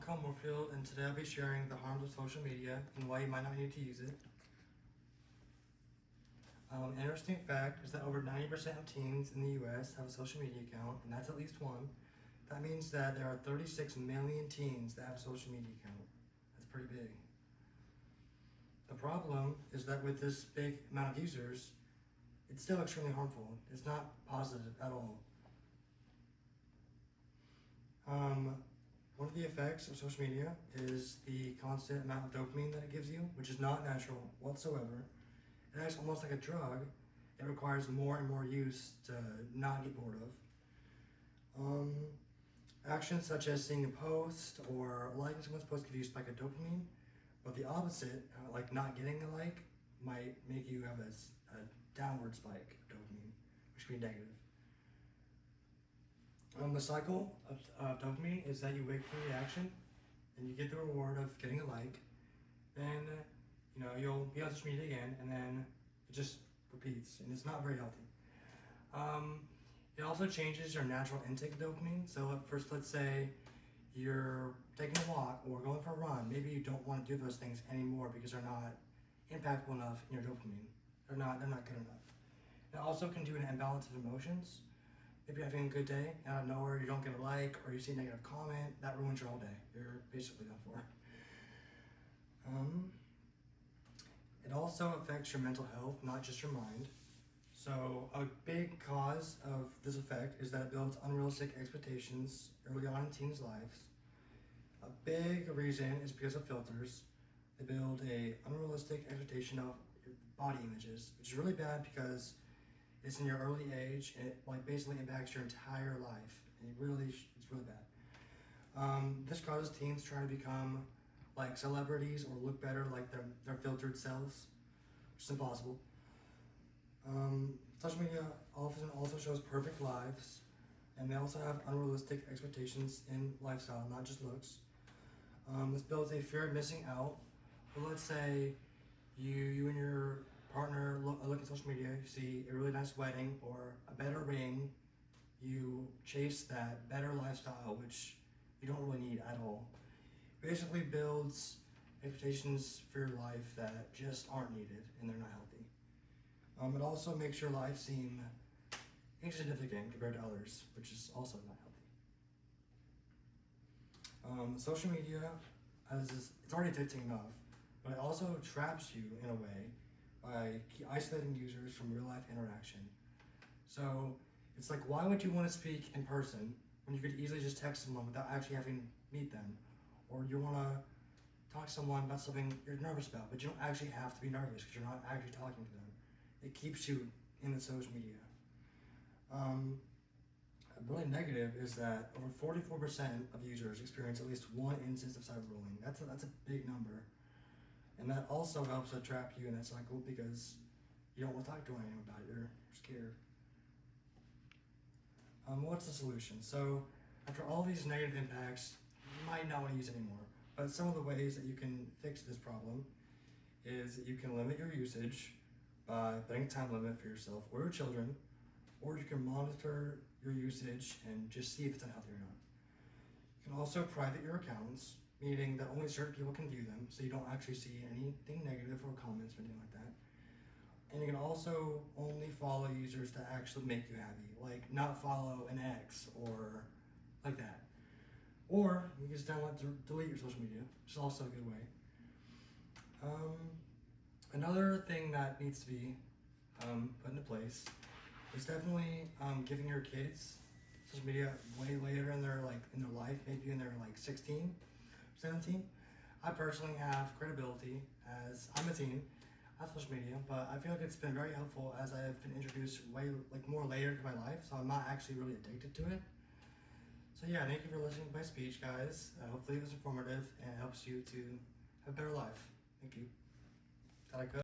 Koen Moorefield, and today I'll be sharing the harms of social media and why you might not need to use it. Interesting fact is that over 90% of teens in the US have a social media account, and that's at least one. That means that there are 36 million teens that have a social media account. That's pretty big. The problem is that with this big amount of users, it's still extremely harmful. It's not positive at all. One of the effects of social media is the constant amount of dopamine that it gives you, which is not natural whatsoever. It acts almost like a drug. It requires more and more use to not get bored of. Actions such as seeing a post or liking someone's post give you a spike of dopamine, but the opposite, like not getting a like, might make you have a downward spike of dopamine, which can be negative. The cycle of dopamine is that you wait for the action, and you get the reward of getting a like, then you'll be on social media again, and then it just repeats, and it's not very healthy. It also changes your natural intake of dopamine. So first, let's say you're taking a walk or going for a run. Maybe you don't want to do those things anymore because they're not impactful enough in your dopamine. They're not good enough. It also can do an imbalance of emotions. If you're having a good day, and out of nowhere you don't get a like, or you see a negative comment, that ruins your whole day. You're basically done for. It also affects your mental health, not just your mind. So a big cause of this effect is that it builds unrealistic expectations early on in teens' lives. A big reason is because of filters. They build a unrealistic expectation of your body images, which is really bad because it's in your early age, and it basically impacts your entire life. And it's really bad. This causes teens to try to become like celebrities or look better like their filtered selves, which is impossible. Social media often also shows perfect lives, and they also have unrealistic expectations in lifestyle, not just looks. This builds a fear of missing out. But let's say you and your partner look at social media, you see a really nice wedding or a better ring, you chase that better lifestyle, which you don't really need at all. Basically builds expectations for your life that just aren't needed, and they're not healthy. It also makes your life seem insignificant compared to others, which is also not healthy. Social media, it's already addicting enough, but it also traps you in a way by isolating users from real life interaction. So it's like, why would you want to speak in person when you could easily just text someone without actually having to meet them? Or you want to talk to someone about something you're nervous about, but you don't actually have to be nervous because you're not actually talking to them. It keeps you in the social media. Really negative is that over 44% of users experience at least one instance of cyberbullying. That's a big number. And that also helps to trap you in that cycle because you don't want to talk to anyone about it. You're scared. What's the solution? So after all these negative impacts, you might not want to use it anymore. But some of the ways that you can fix this problem is that you can limit your usage by putting a time limit for yourself or your children, or you can monitor your usage and just see if it's unhealthy or not. You can also private your accounts, meaning that only certain people can view them, so you don't actually see anything negative or comments or anything like that. And you can also only follow users that actually make you happy, like not follow an ex or like that. Or you can just delete your social media, which is also a good way. Another thing that needs to be put into place is definitely giving your kids social media way later in their life, maybe when they're 16, 17. I personally have credibility as I'm a teen. I have social media, but I feel like it's been very helpful as I've been introduced way more later to my life, so I'm not actually really addicted to it. So yeah, thank you for listening to my speech, guys. Hopefully it was informative and it helps you to have a better life. Thank you. Is that good?